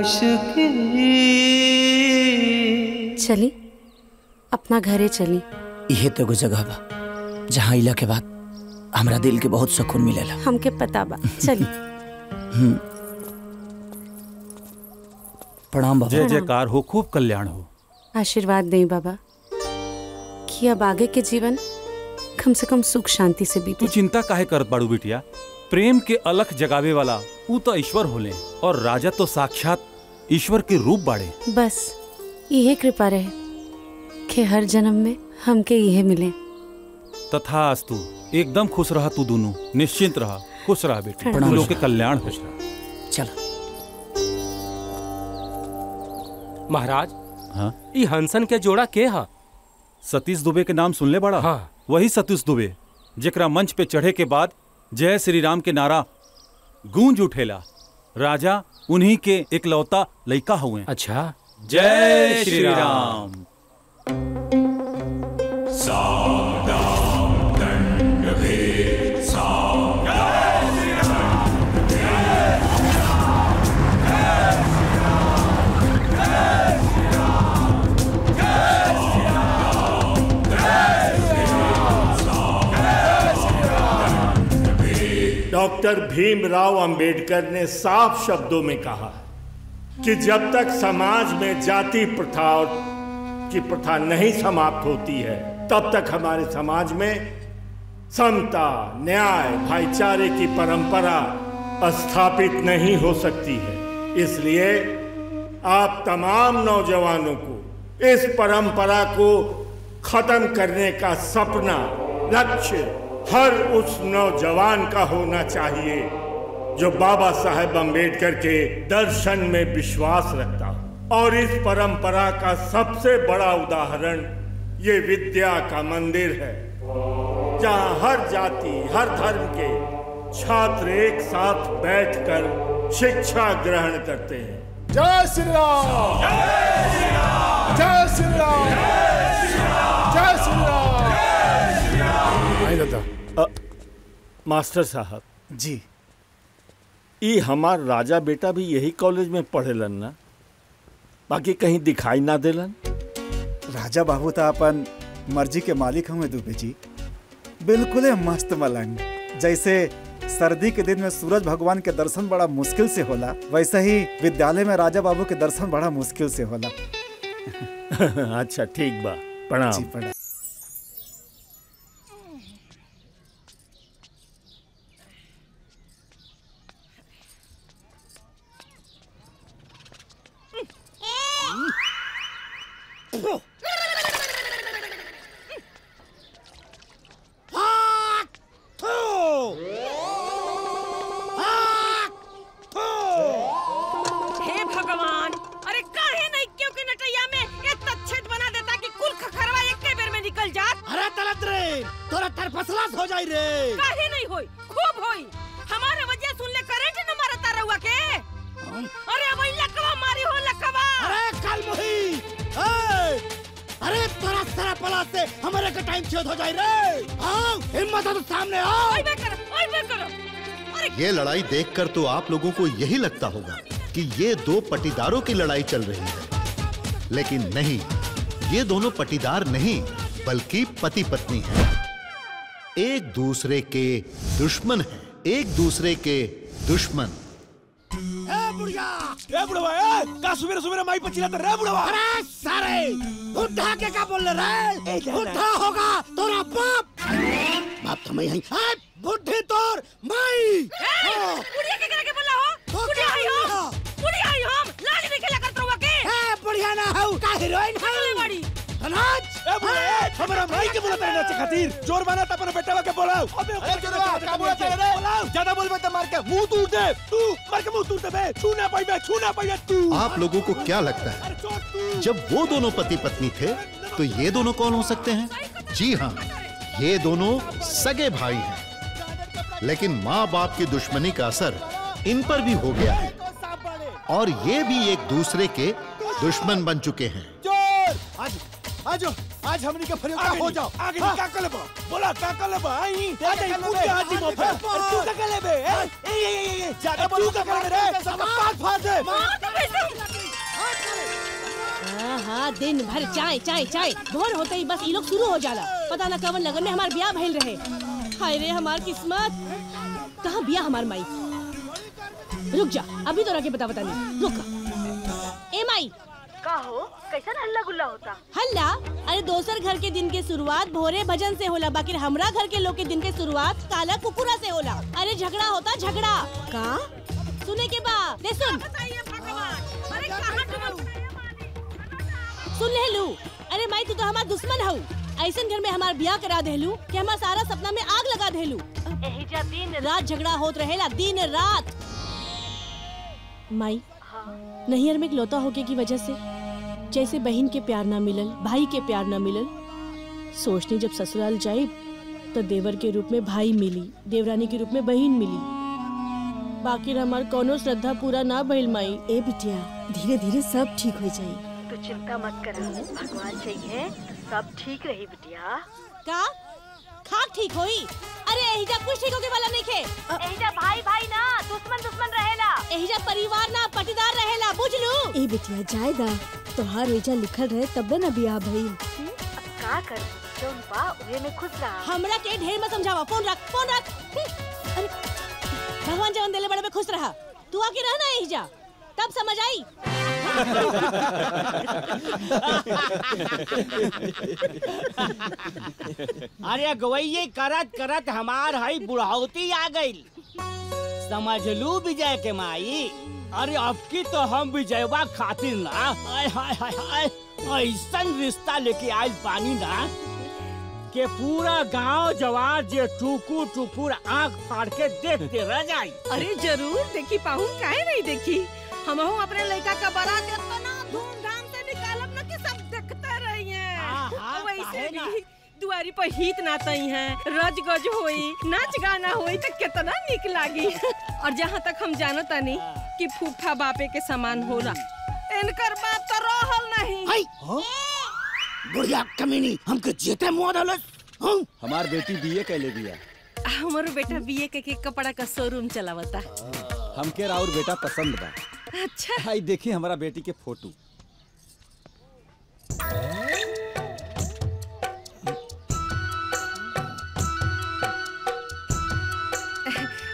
आशिकी। चली अपना घरे चली। यह तो एगो जगह बा जहाँ इला के बाद हमरा दिल के बहुत सुकून मिलेला। हमके पता बा, चली। प्रणाम बाबा। जय जयकार हो, खूब कल्याण हो। आशीर्वाद दें बाबा कि अब आगे के जीवन कम से कम सुख शांति से बीते। तू चिंता काहे करत बाड़ू बिटिया? प्रेम के अलख जगावे वाला ऊ तो ईश्वर होले और राजा तो साक्षात ईश्वर के रूप बाड़े। बस यही कृपा रहे कि हर जन्म में हमके यह मिले। तथास्तु। एकदम खुश रहा तू दोनों, निश्चिंत रहा, खुश रहा बेटी। तू लोग के कल्याण हो। चल महाराज। हाँ? ई हंसन के जोड़ा के हा? सतीश दुबे के नाम सुनले बड़ा? हाँ। वही सतीश दुबे जेकरा मंच पे चढ़े के बाद जय श्री राम के नारा गूंज उठेला। राजा उन्हीं के इकलौता लइका हुए। अच्छा। जय श्री राम। डॉक्टर भीमराव अंबेडकर ने साफ शब्दों में कहा कि जब तक समाज में जाति प्रथा की प्रथा नहीं समाप्त होती है तब तक हमारे समाज में समता, न्याय, भाईचारे की परंपरा स्थापित नहीं हो सकती है। इसलिए आप तमाम नौजवानों को इस परंपरा को खत्म करने का सपना, लक्ष्य हर उस नौजवान का होना चाहिए जो बाबा साहेब अंबेडकर के दर्शन में विश्वास रखता हो। और इस परंपरा का सबसे बड़ा उदाहरण ये विद्या का मंदिर है, जहां हर जाति, हर धर्म के छात्र एक साथ बैठकर शिक्षा ग्रहण करते हैं। जय श्री राम, जय श्री राम, जय श्री राम, जय श्री राम। मास्टर साहब जी, ई हमार राजा बेटा भी यही कॉलेज में पढ़ेलन ना? बाकी कहीं दिखाई ना देलन? राजा बाबू तो अपन मर्जी के मालिक हमें दुबे जी। बिल्कुल मस्त मलंग। जैसे सर्दी के दिन में सूरज भगवान के दर्शन बड़ा मुश्किल से होला, वैसे ही विद्यालय में राजा बाबू के दर्शन बड़ा मुश्किल से होला। अच्छा ठीक बा, प्रणाम। जी प्रणाम। ये लड़ाई देखकर तो आप लोगों को यही लगता होगा कि ये दो पटीदारों की लड़ाई चल रही है, लेकिन नहीं, ये दोनों पटीदार नहीं बल्कि पति पत्नी हैं। एक दूसरे के दुश्मन हैं, एक दूसरे के दुश्मन। का सुबह सुबह माई पर चिल्लाते रे बुढ़वा? अरे सारे बुढ़ा के क्या बोल रहे? बुढ़ा होगा तोरा बाप। बाप तो मैं यहीं। बुढ़ी तोर माई। बुढ़िया के करके बोला हो? बुढ़िया आई हो? बुढ़िया आई हो? लाली में खेला करते हो के? बुढ़िया ना हो, का हीरोइन हो? बड़ी। अनाज। हमारा माई के बोला तेरे नाचे खातिर जोर माना तपन बेटा के बोलाओ। अबे जोरवा का बोला तेरे रे? बोलाओ। ज्यादा बोल मत, मार के मुंह तोड़ दे। तू मार के मुंह तोड़ दे बे। छूना पाई तू। आप लोगों को क्या लगता है जब वो दोनों पति पत्नी थे तो ये दोनों कौन हो सकते हैं? जी हाँ, ये दोनों सगे भाई हैं, लेकिन माँ बाप की दुश्मनी का असर इन पर भी हो गया है और ये भी एक दूसरे के दुश्मन बन चुके हैं। आज हमनी का फरियाद हो जाओ। आगे का कर लेबो? बोला का कर लेबो? आई आज पूरे हाथी में तू का कर लेबे? ए ज्यादा बोल, तू का कर ले रे? सब पांच फाड़ दे। हाँ दिन भर चाय चाय चाय, भोर होते ही बस ये लोग शुरू हो जाला। पता न कवन लगन में हमार ब्याह भइल रहे। हाय रे हमार किस्मत, कहाँ बिया हमार माई। रुक जा, अभी तो रखे बता नहीं, रुक। ए माई का हो, कैसा हल्ला गुल्ला होता? हल्ला? अरे दोसर घर के दिन के शुरुआत भोरे भजन से होला, बाकी हमरा घर के लोग के दिन के शुरुआत काला कुकुरा से होला। अरे झगड़ा होता झगड़ा। का सुने के बा ले सुन। सुन ले लू। अरे माई तू तो हमार दुश्मन हऊ। ऐसन घर में हमार ब्याह करा देलू कि हमार सारा सपना में आग लगा देलू। एहिजा दिन रात झगड़ा होत रहेला, दिन रात। माई नैहर में इकलौता होके की वजह से जैसे बहन के प्यार ना मिलल, भाई के प्यार ना मिलल, सोचनी जब ससुराल जाए तो देवर के रूप में भाई मिली, देवरानी के रूप में बहन मिली। बाकी हमार कोनो श्रद्धा पूरा ना भइल माई। ए बिटिया धीरे धीरे सब ठीक हो जाई, तू चिंता मत कर, भगवान चाहिए तो सब ठीक रही बिटिया। का खाक ठीक होई? अरे एहिजा कुछ ठीक होके वाला नहीं खे। एहिजा भाई भाई ना दुश्मन दुश्मन रहेला। एहिजा परिवार ना पटीदार रहेला, बुझ लू। ए बिटिया जायदा तोहार एहिजा लिखल रहे तबे ना बियाह भइल। का कर जोन बा उहे में खुश रहा। हमरा के ढेर मत समझावा, फोन रख फोन रख। अरे भगवान जवन देले बड़े में खुश रहा, तू आके रहना एहिजा तब समझ आई। अरे गवैये करत करत हमार हई बुढ़ौती आ गई, समझ लू विजय के माई। अरे अब की तो हम विजयवा खातिर ना हाय हाय हाय हाय ऐसन रिश्ता लेके आयल पानी ना के पूरा गांव जवार जे टुकुर टुकुर आँख फाड़ के देखते रह जाई। अरे जरूर देखी पाहुन, काहे नहीं देखी। हम अपने लड़का का बारात इतना धूमधाम से निकालब ना कि सब देखते रही हैं। वैसे भी दुआरी पर हित नातई हैं, रज गज होई, नाच गाना होई तो कितना निक लागी। और जहाँ तक हम जानता नहीं कि फूफा बापे के समान होला, इनकर बात तो रहल नहीं। बुढ़िया कमीनी हमके जेते मुआ डालस। हमार बेटी बीए कैले बिया। हमारो बेटा बीए के कपड़ा का शोरूम चलावता। हमके राउर बेटा पसंद बा। अच्छा हाय देखी हमारा बेटी के फोटो।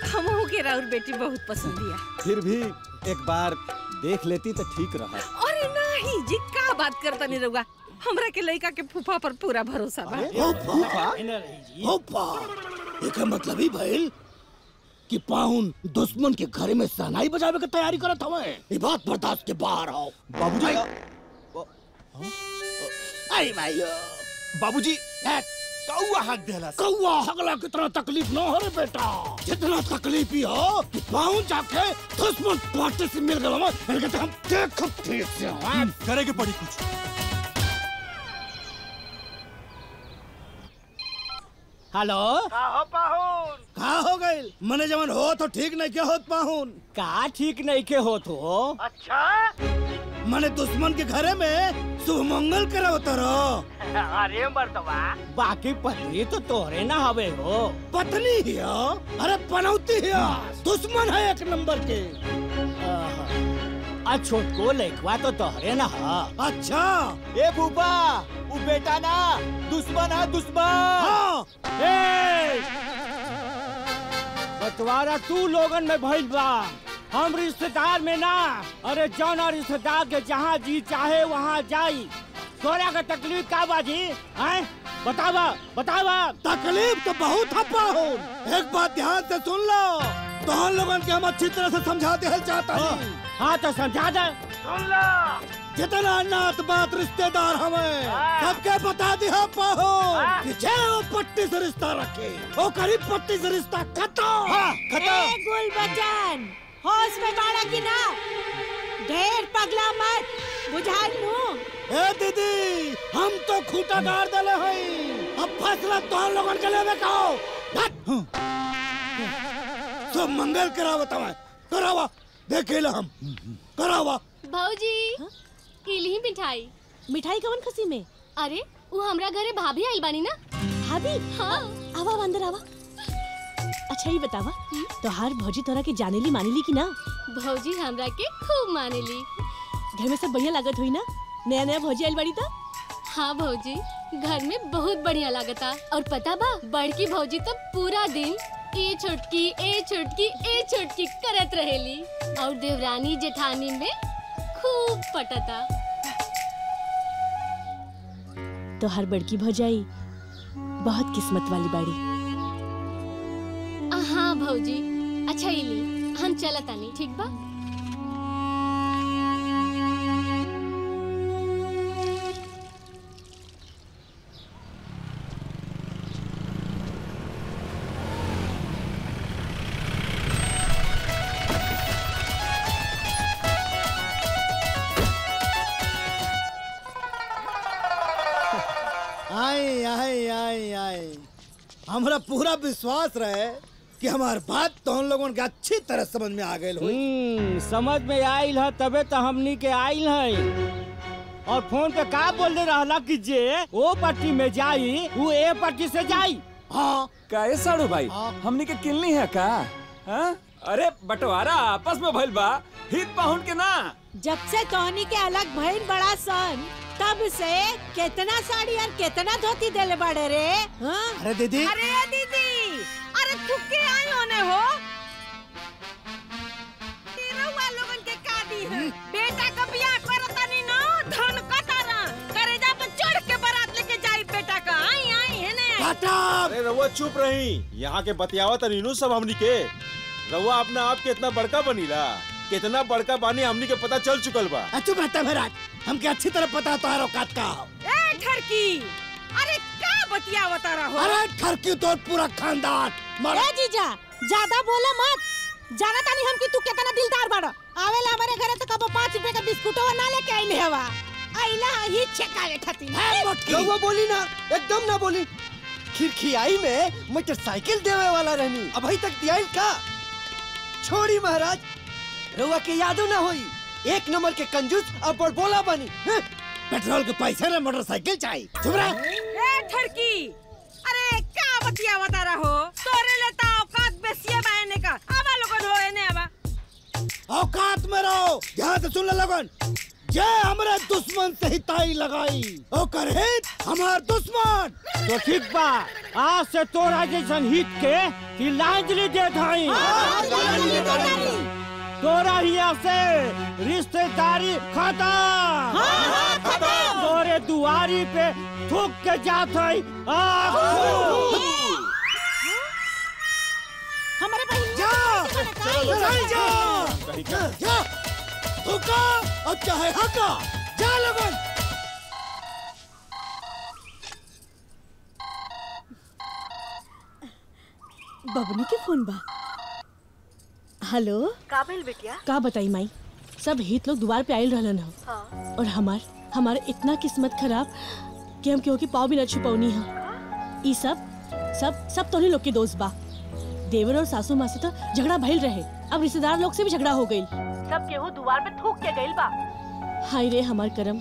हमहू के राउर बेटी बहुत पसंद दिया। फिर भी एक बार देख लेती तो ठीक रहा। अरे नहीं जी, का बात करता नहीं रहुआ। हमरा के लड़का के फूफा पर पूरा भरोसा बा। एकर मतलब ही भइल कि पाहुन दुश्मन के घर में सहनाई बजावे के तैयारी करत हवे। ये बात बर्दाश्त के बाहर आओ। बाबूजी आई भाई बाबूजी कौआ हक देला। कौआ हगला कितना तकलीफ न हो रे बेटा, जितना तकलीफ ही हो कि पाहुन जाके दुश्मन पार्टी से मिल गया। मैंने कहता हम देख ठीक से करेंगे पड़ी कुछ। हेलो का हो पाहुन? का हो गइल? मने जवन हो तो ठीक नहीं के होत पाहुन। का ठीक नहीं के होत हो? अच्छा मने दुश्मन के घरे में शुभ मंगल करावत रहो। अरे मर्दवा बाकी पत्नी तो तोहरे ना हवे हो। पत्नी हिया? अरे पनौती हिया, दुश्मन है एक नंबर के। छोटको लइकवा तो तोहरे ना हा। अच्छा ए फूफा वो बेटा ना दुश्मन है दुश्मन। हाँ। बटवारा तू लोगन में भइल बा, हम रिश्तेदार में ना। अरे जौना रिश्तेदार के जहाँ जी चाहे वहाँ जाई। तोरा का तकलीफ का बाजी हैं? बतावा बतावा। तकलीफ तो बहुत है पाहुन, एक बात ध्यान से सुन लो। तो हम लोगन के हम अच्छी तरह से समझा दे चाहता हूँ। हाँ तो समझा दे। सुन लो, जितना नात बात रिश्तेदार हमें सबके बता दिया पाहुन कि जे वो पट्टी से रिश्ता रखे वो करीब पट्टी से रिश्ता खत्म। खत्म। गुल बचन होश में बाड़ा की ना, ढेर पगला मत, बुझाइलू। ए दीदी हम तो खूंटा गाड़ देले हई, अब फैसला तो लोगन के लेवे कहो। सब मंगल करावत हमें, करावा देखेला हम करावा। भौजी इली मिठाई। मिठाई कवन खुशी में? अरे वो हमरा घरे भाभी आइल बानी ना। भाभी? हाँ। आवा अंदर आवा। अच्छा ये बतावा, तोहार भौजी तोरा के जानेली मानेली की ना? भौजी हमरा के खूब मानेली। घर में सब बढ़िया लागत हुई ना? नया नया भौजी आइल बड़ी था। हाँ भौजी, घर में बहुत बढ़िया लागता। और पता बा बड़की भौजी तो पूरा दिन ए छोटकी ए छोटकी ए छोटकी करत रहेली और देवरानी जेठानी में खूब पटता। तो हर बड़की भौजाई बहुत किस्मत वाली बाड़ी। हाँ भौजी, अच्छा इली हम चलत आनी, ठीक बा? आई आई आई आई हमरा पूरा विश्वास रहे कि हमार बात तो हम लोगों के अच्छी तरह समझ में आ गए हो। समझ में आइल है तबे तो हमनी के आइल है। और फोन पे का बोल दे रहा कि जे ओ पट्टी में जाई वो ए पट्टी से जाई। हाँ काहे साड़ू भाई, हमनी के किलनी है का? हाँ? अरे बंटवारा आपस में भइल बा, हित पाहुन के ना। जब से तोहनी के अलग भइल बड़ा सन तब से कितना साड़ी और कितना धोती देले बड़े रे। हाँ? अरे दीदी, अरे दीदी, अरे तू के आई होने हो? तेरा हुआ लोगन के का दी है? बेटा का ब्याह करता नहीं ना, धन कटारा करेजा पे चढ़ के बारात लेके जाई बेटा का। आई आई है ने। अरे रउआ चुप रही, यहाँ के बतियावत नीनू सब हमनी के। रउआ अपना आप के इतना बड़का बनीला, कितना बड़का बानी हमनी के पता चल चुकल बा। चुप रहता महाराज, हमके अच्छी तरह पता तो है औकात का। ए ठरकी, अरे क्या बतियावता रहो? अरे ठरकी तो पूरा खानदान। ए जीजा, ज्यादा बोला मत। जाना तानी हम कि तू कितना दिलदार बाड़ा। आवेला हमारे घरे तो कबो 5 रुपए का बिस्कुटो ना लेके आइले हवा। आइला ही छकाले खातिर। रउआ बोली ना, एकदम ना बोली। खिड़खियाई में मोटरसाइकिल देवे वाला रहनी, अभी तक दियाइल का? छोड़ी महाराज, रउआ के यादो ना होई। 1 नंबर के कंजूस और बड़बोला बनी। पेट्रोल के पैसे ना मोटरसाइकिल चाहिए। चुप रह। ए ठरकी, अरे क्या बतियावता रहो? तोरे लेता औकात बेसिए बहने का। आवा लोगन हो एने आवा। औकात में रहो, ध्यान से सुन ले लोगन। जय हमारे दुश्मन से ही ताई लगाई, ओकर हित हमार दुश्मन। तो ठीक बा, आज से तोरा जैसन हित के तिलांजलि दे धाई। तोरा हिया से रिश्तेदारी खत्म। तोरे दुआरी पे थूक के जात है। हमारे भाई जा थूका और चाहे हका, जा लोगन। बबनी के फोन बा। हेलो, का भेल बिटिया? का बताई माई, सब हित लोग द्वार पे आइल रहलन हो। हाँ। और हमार इतना किस्मत खराब कि हम केहू के पाँव भी न छुपौनी है। ई सब तोहनी लोग के दोस्त बा। देवर और सासू माँ से तो झगड़ा भइल रहे, अब रिश्तेदार लोग से भी झगड़ा हो गई। सब केहू द्वार पे थूक के गइल बा। हाय रे हमार करम,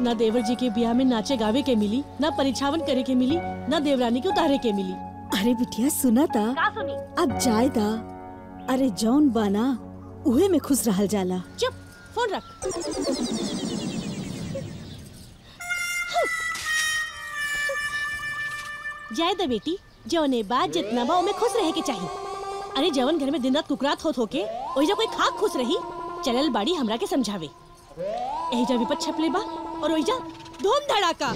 ना देवर जी के ब्याह में नाचे गावे के मिली, ना परिछावन करे के मिली, ना देवरानी के उतारे के मिली। अरे बिटिया सुना था, का सुनी? अब जाए दा। अरे जौन बाना उहे में खुश रहल जाला। चुप, फोन रख। जाए दा बेटी, जौने बात जितना बा में खुश रहे के चाहिए। अरे जवन घर में दिन रात कुकरात होत होके ओइजा कोई खाक खुश रही। चलल बाड़ी हमरा के समझावे। एहिजा विपद छपले बा और ओइजा धूम धड़ाका।